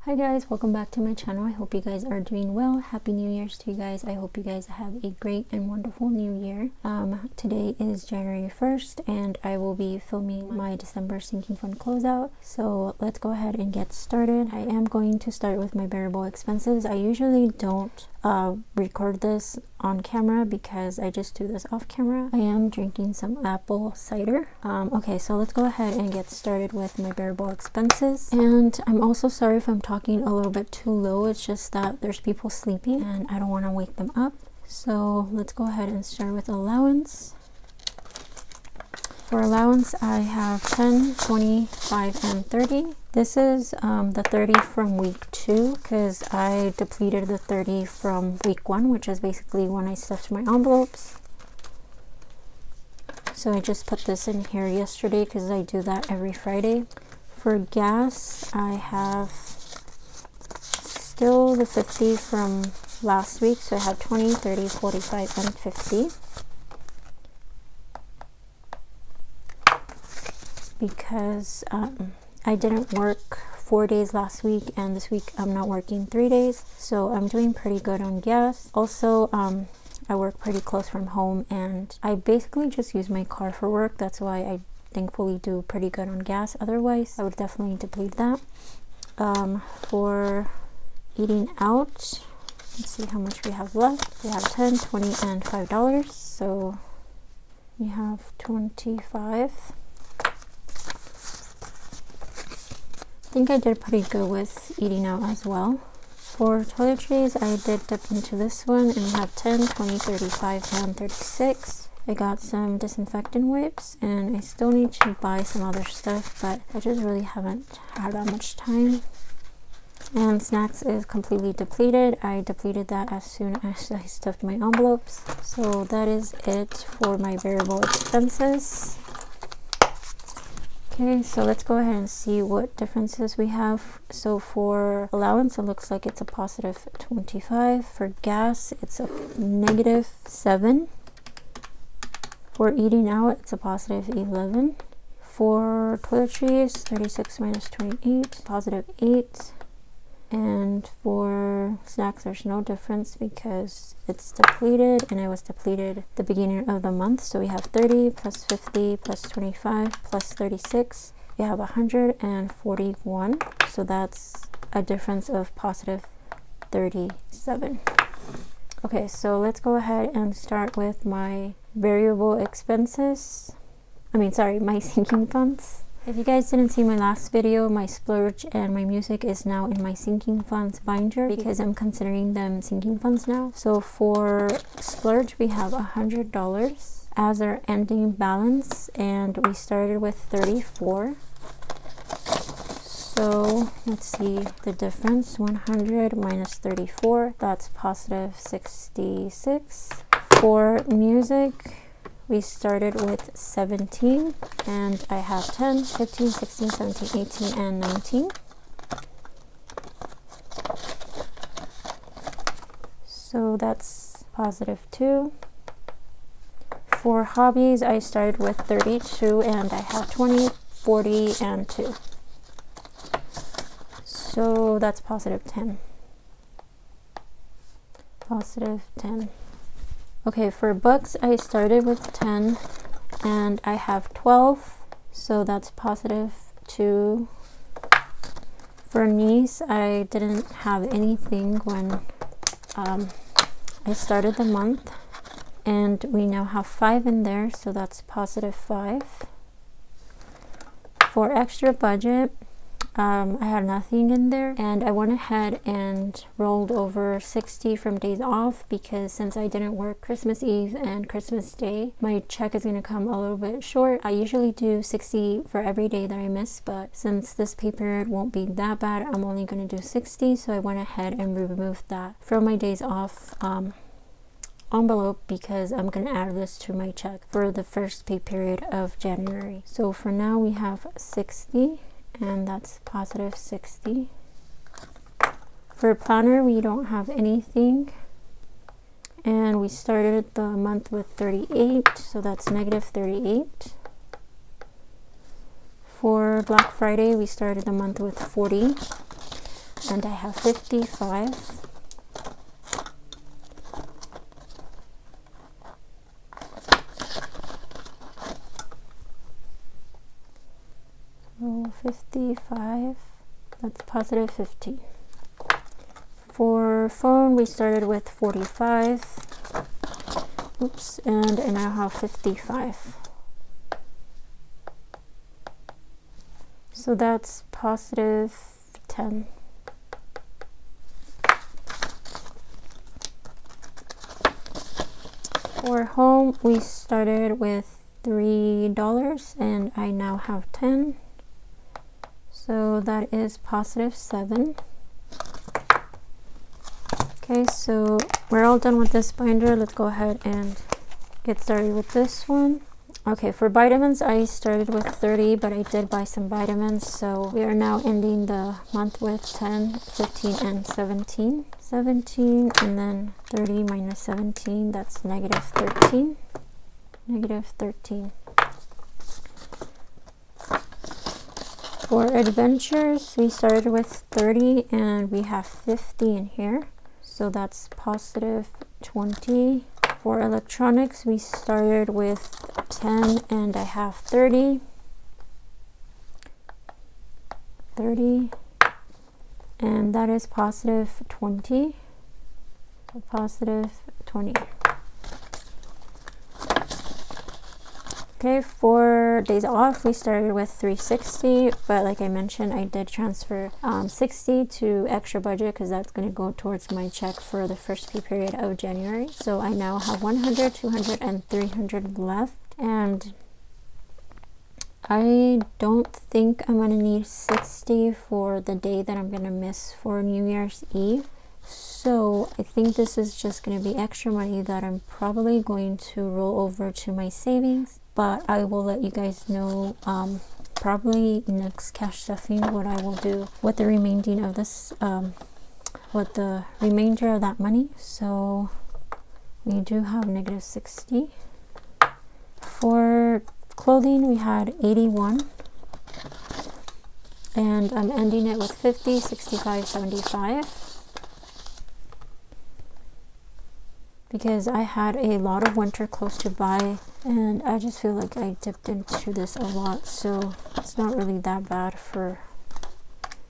Hi guys, welcome back to my channel. I hope you guys are doing well. Happy New Year's to you guys. I hope you guys have a great and wonderful new year. Today is January 1st and I will be filming my December sinking fund closeout. So let's go ahead and get started. I am going to start with my bearable expenses. I usually don't record this on camera because I just do this off camera. I am drinking some apple cider. Okay, so let's go ahead and get started with my bearable expenses. And I'm also sorry if I'm talking a little bit too low. It's just that there's people sleeping and I don't want to wake them up. So let's go ahead and start with allowance. For allowance, I have 10, 25, and 30. This is the 30 from week 2 because I depleted the 30 from week 1, which is basically when I stuffed my envelopes. So I just put this in here yesterday because I do that every Friday. For gas, I have still the 50 from last week. So I have 20, 30, 45, and 50. Because I didn't work 4 days last week and this week I'm not working 3 days, so I'm doing pretty good on gas. Also I work pretty close from home and I basically just use my car for work. That's why I thankfully do pretty good on gas. Otherwise I would definitely deplete that. For eating out, let's see how much we have left. We have 10, 20, and $5, so we have 25. I think I did pretty good with eating out as well. For toiletries, I did dip into this one and we have 10, 20, 35, and 36. I got some disinfectant wipes and I still need to buy some other stuff, but I just really haven't had that much time. And snacks is completely depleted. I depleted that as soon as I stuffed my envelopes. So that is it for my variable expenses. Okay, so let's go ahead and see what differences we have. So for allowance, it looks like it's a positive 25. For gas, it's a negative 7. For eating out, it's a positive 11. For toiletries, 36 minus 28, positive 8. And for snacks, there's no difference because it's depleted and it was depleted at the beginning of the month. So we have 30 plus 50 plus 25 plus 36. We have 141. So that's a difference of positive 37. Okay, so let's go ahead and start with my variable expenses. My sinking funds. If you guys didn't see my last video, my splurge and my music is now in my sinking funds binder because I'm considering them sinking funds now. So for splurge, we have $100 as our ending balance and we started with 34. So let's see the difference. 100 minus 34, that's positive 66. For music, we started with 17 and I have 10, 15, 16, 17, 18, and 19. So that's positive 2. For hobbies, I started with 32 and I have 20, 40, and 2. So that's positive 10. Positive 10. Okay, for books, I started with 10 and I have 12, so that's positive 2. For knees, I didn't have anything when I started the month and we now have 5 in there, so that's positive 5. For extra budget, I had nothing in there and I went ahead and rolled over 60 from days off because since I didn't work Christmas Eve and Christmas Day, my check is going to come a little bit short. I usually do 60 for every day that I miss, but since this pay period won't be that bad, I'm only going to do 60, so I went ahead and removed that from my days off envelope because I'm going to add this to my check for the first pay period of January. So for now we have 60 and that's positive 60. For planner, we don't have anything and we started the month with 38, so that's negative 38. For Black Friday, we started the month with 40. and I have 55. So 55, that's positive 15. For phone, we started with 45. Oops, and I now have 55. So that's positive 10. For home, we started with $3 and I now have 10. So that is positive 7. Okay, so we're all done with this binder. Let's go ahead and get started with this one. Okay, for vitamins, I started with 30, but I did buy some vitamins. So we are now ending the month with 10, 15, and 17. 17, and then 30 minus 17, that's negative 13. Negative 13. For adventures, we started with 30, and we have 50 in here. So that's positive 20. For electronics, we started with 10 and I have 30. 30. And that is positive 20. So positive 20. Okay, for days off, we started with 360, but like I mentioned, I did transfer 60 to extra budget because that's going to go towards my check for the first pay period of January. So I now have 100, 200, and 300 left, and I don't think I'm going to need 60 for the day that I'm going to miss for New Year's Eve. So I think this is just going to be extra money that I'm probably going to roll over to my savings. But I will let you guys know probably next cash stuffing what I will do with the remaining of this, with the remainder of that money. So we do have negative 60. For clothing, we had 81. And I'm ending it with 50, 65, 75. Because I had a lot of winter clothes to buy, and I just feel like I dipped into this a lot, so it's not really that bad for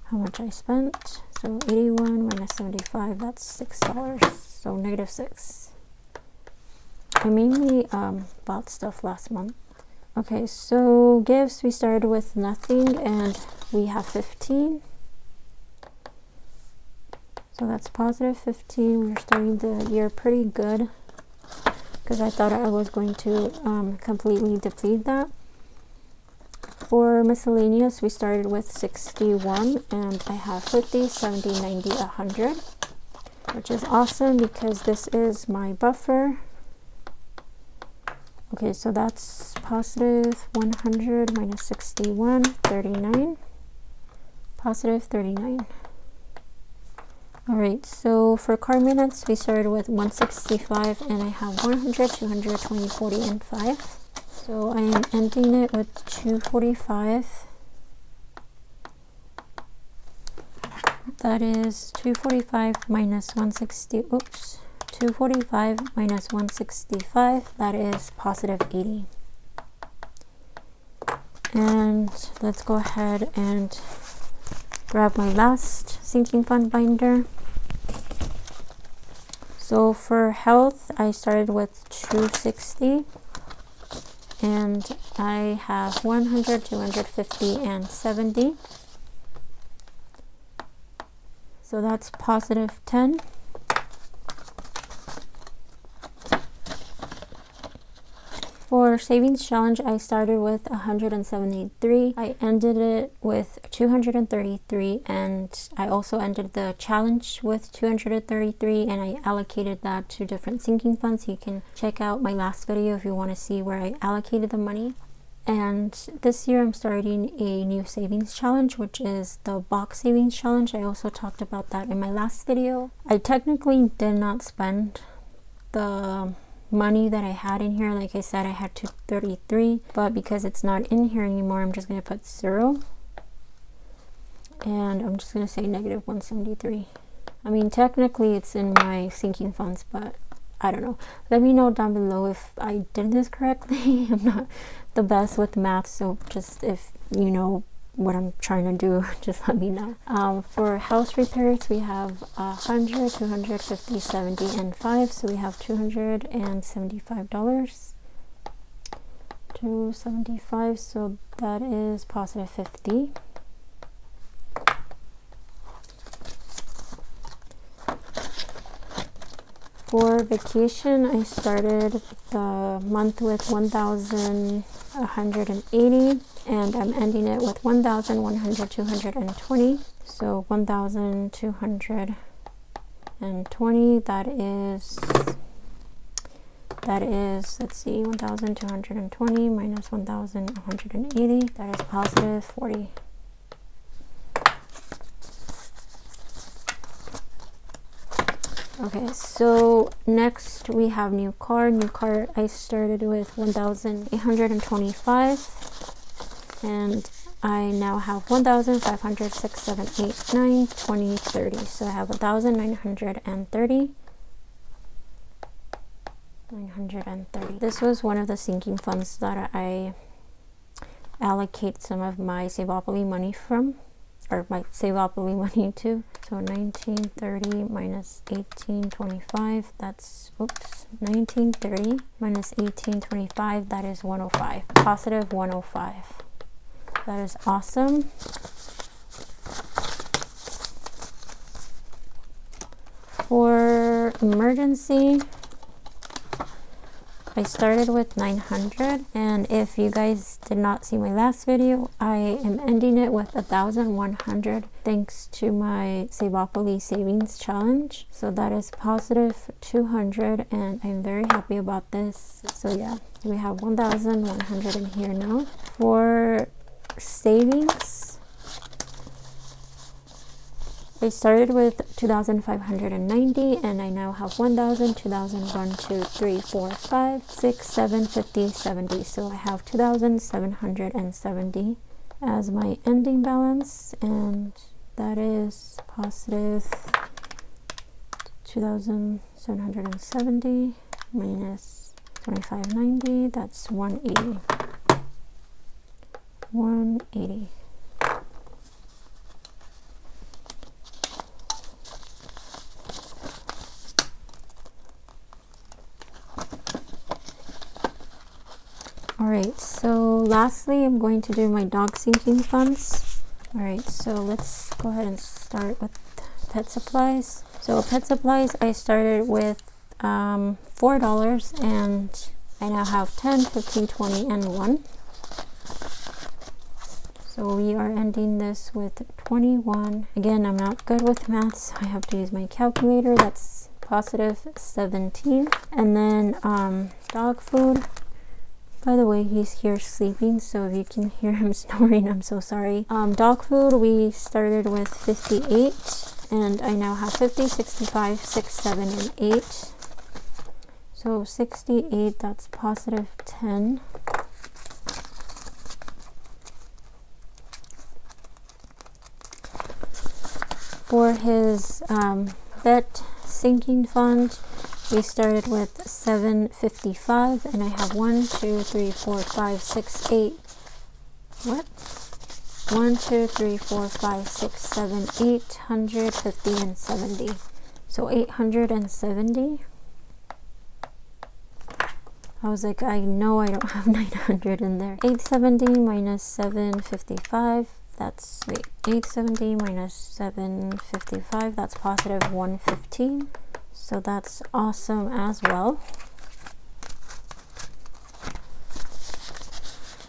how much I spent. So 81 minus 75, that's $6, so negative 6. I mainly bought stuff last month. Okay, so gifts, we started with nothing and we have 15. So that's positive 15. We're starting the year pretty good because I thought I was going to completely deplete that. For miscellaneous, we started with 61 and I have 50, 70, 90, 100, which is awesome because this is my buffer. Okay, so that's positive 100 minus 61, 39, positive 39. Alright, so for car minutes, we started with 165 and I have 100, 200, 20, 40, and 5. So I am ending it with 245. That is 245 minus 160, oops, 245 minus 165, that is positive 80. And let's go ahead and grab my last sinking fund binder. So for health, I started with 260 and I have 100, 250, and 70. So that's positive 10. For savings challenge, I started with 173. I ended it with 233, and I also ended the challenge with 233, and I allocated that to different sinking funds. You can check out my last video if you want to see where I allocated the money. And this year I'm starting a new savings challenge, which is the box savings challenge. I also talked about that in my last video. I technically did not spend the money that I had in here. Like I said, I had 233, but because it's not in here anymore, I'm just going to put 0. and I'm just going to say negative 173. I mean, technically it's in my sinking funds, but I don't know. Let me know down below if I did this correctly. I'm not the best with math, so just if you know what I'm trying to do, just let me know. For house repairs, we have 100, 250, 70, and 5. So we have $275. 275, so that is positive 50. For vacation, I started the month with 1,180, and I'm ending it with 220. So 1,220, that is, let's see, 1,220 minus 1,180, that is positive 40. Okay, so next we have new car. I started with 1,825, and I now have 1,500, 6, 7, 8, 9, 20, 30. So I have 1,930. 930. This was one of the sinking funds that I allocate some of my Saveopoly money from, or my Saveopoly money to. So 1930 minus 1825, that's, oops, 1930 minus 1825, that is 105, positive 105. That is awesome. For emergency, I started with 900, and if you guys did not see my last video, I am ending it with 1,100 thanks to my Saveopoly savings challenge. So that is positive 200, and I'm very happy about this. So yeah, we have 1,100 in here now. For savings, I started with 2,590, and I now have 1,000, 2,000, 1, 2, 3, 4, 5, 6, 7, 50, 70. So I have 2,770 as my ending balance, and that is positive 2,770 minus 2,590, that's 180. 180. Alright, so lastly I'm going to do my dog sinking funds. Alright, so let's go ahead and start with pet supplies. So pet supplies, I started with $4, and I now have 10, 15, 20, and 1. So we are ending this with 21. Again, I'm not good with math, so I have to use my calculator. That's positive 17. And then dog food. By the way, he's here sleeping, so if you can hear him snoring, I'm so sorry. Dog food, we started with 58, and I now have 50, 65, 6, 7, and 8. So 68, that's positive 10. For his vet sinking fund, we started with 755, and I have 1, 2, 3, 4, 5, 6, 8. What? 1, 2, 3, 4, 5, 6, 7, 850, and 70. So 870. I was like, I know I don't have 900 in there. 870 minus 755. That's, wait, 870 minus 755, that's positive 115. So that's awesome as well.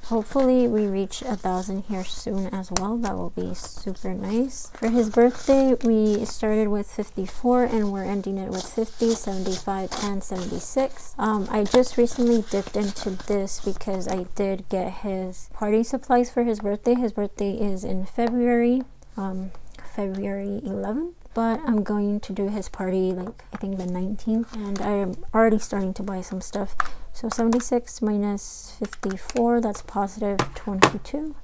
Hopefully we reach 1,000 here soon as well. That will be super nice. For his birthday, we started with 54, and we're ending it with 50, 75, and 76. I just recently dipped into this because I did get his party supplies for his birthday. His birthday is in February, February 11th. But I'm going to do his party, like, I think the 19th, and I am already starting to buy some stuff. So 76 minus 54, that's positive 22.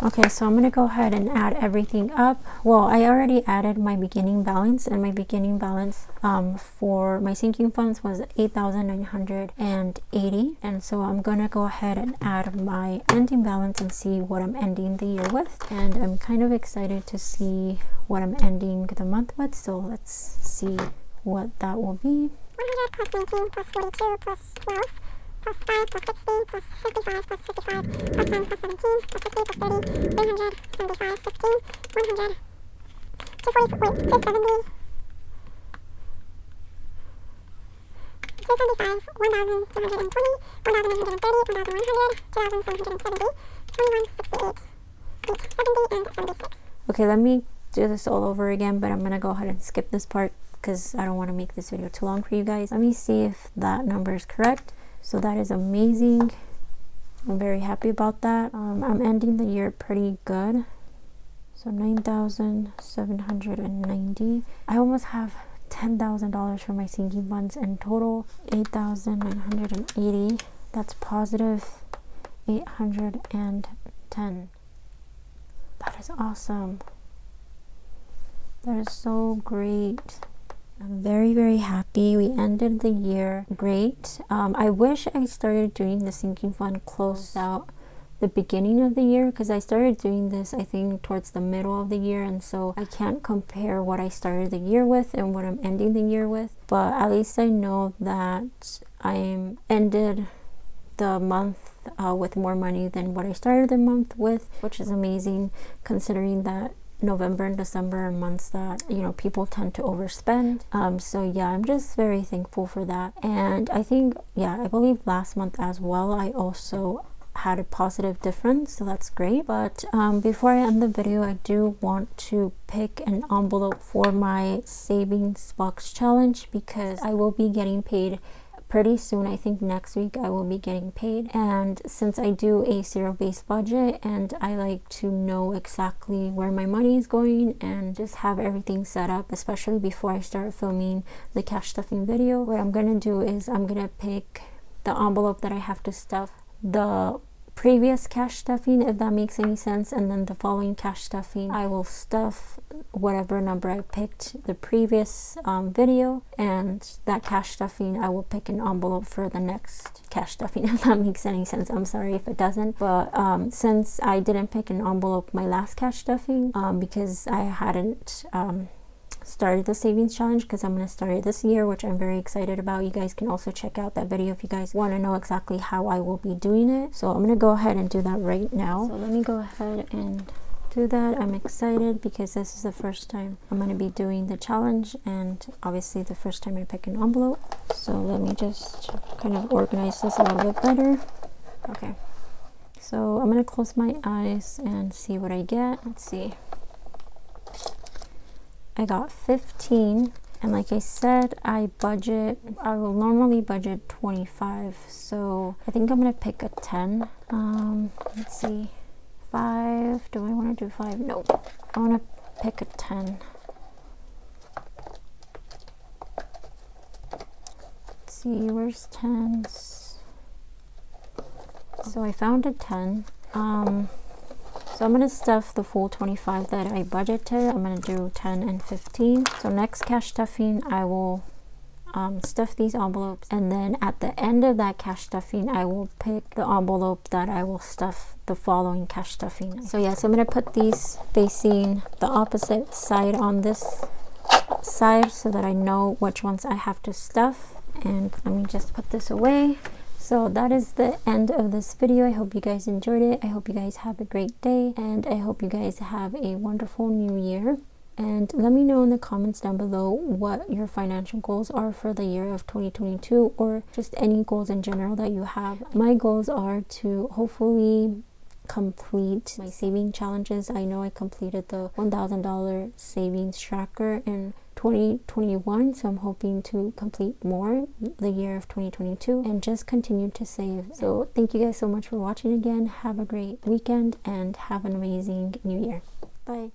Okay, so I'm going to go ahead and add everything up. Well, I already added my beginning balance, and my beginning balance for my sinking funds was 8,980. And so I'm going to go ahead and add my ending balance and see what I'm ending the year with. And I'm kind of excited to see what I'm ending the month with. So let's see what that will be. 100 plus 19 plus 42 plus 12. Plus 5 plus 60 plus 55 plus 55 plus 10 plus 17 plus 50 plus 30 375 15 100 240 wait 270 275 1,220 1,830 1,100 2,770 2168 870 and 76. Okay, let me do this all over again, but I'm gonna go ahead and skip this part because I don't want to make this video too long for you guys. Let me see if that number is correct. So that is amazing. I'm very happy about that. I'm ending the year pretty good. So 9,790. I almost have $10,000 for my sinking funds in total. 8,980. That's positive 810. That is awesome. That is so great. I'm very, very happy. We ended the year great. I wish I started doing the sinking fund close out the beginning of the year, because I started doing this I think towards the middle of the year, and so I can't compare what I started the year with and what I'm ending the year with. But at least I know that I ended the month with more money than what I started the month with, which is amazing considering that November and December are months that, you know, people tend to overspend. So yeah, I'm just very thankful for that. And I think, yeah, I believe last month as well, I also had a positive difference, so that's great. But before I end the video, I do want to pick an envelope for my savings box challenge, because I will be getting paid pretty soon. I think next week I will be getting paid, and since I do a zero-based budget and I like to know exactly where my money is going and just have everything set up, especially before I start filming the cash stuffing video, what I'm gonna do is I'm gonna pick the envelope that I have to stuff the previous cash stuffing, if that makes any sense, and then the following cash stuffing I will stuff whatever number I picked the previous video, and that cash stuffing I will pick an envelope for the next cash stuffing, if that makes any sense. I'm sorry if it doesn't, but since I didn't pick an envelope my last cash stuffing because I hadn't started the savings challenge, because I'm going to start it this year, which I'm very excited about. You guys can also check out that video if you guys want to know exactly how I will be doing it. So I'm going to go ahead and do that right now. So let me go ahead and do that. I'm excited because this is the first time I'm going to be doing the challenge, and obviously the first time I pick an envelope. So let me just kind of organize this a little bit better. Okay, so I'm going to close my eyes and see what I get. Let's see. I got 15, and like I said, I will normally budget 25, so I think I'm gonna pick a 10. Let's see, 5, do I want to do 5? No, I want to pick a 10. Let's see, where's 10s? So I found a 10. So I'm going to stuff the full 25 that I budgeted. I'm going to do 10 and 15. So next cash stuffing, I will stuff these envelopes, and then at the end of that cash stuffing I will pick the envelope that I will stuff the following cash stuffing. So yeah, so I'm going to put these facing the opposite side on this side so that I know which ones I have to stuff. And let me just put this away. So that is the end of this video. I hope you guys enjoyed it. I hope you guys have a great day, and I hope you guys have a wonderful new year. And let me know in the comments down below what your financial goals are for the year of 2022, or just any goals in general that you have. My goals are to hopefully complete my saving challenges. I know I completed the $1,000 savings tracker in 2021, so I'm hoping to complete more the year of 2022 and just continue to save. So thank you guys so much for watching again. Have a great weekend and have an amazing new year. Bye.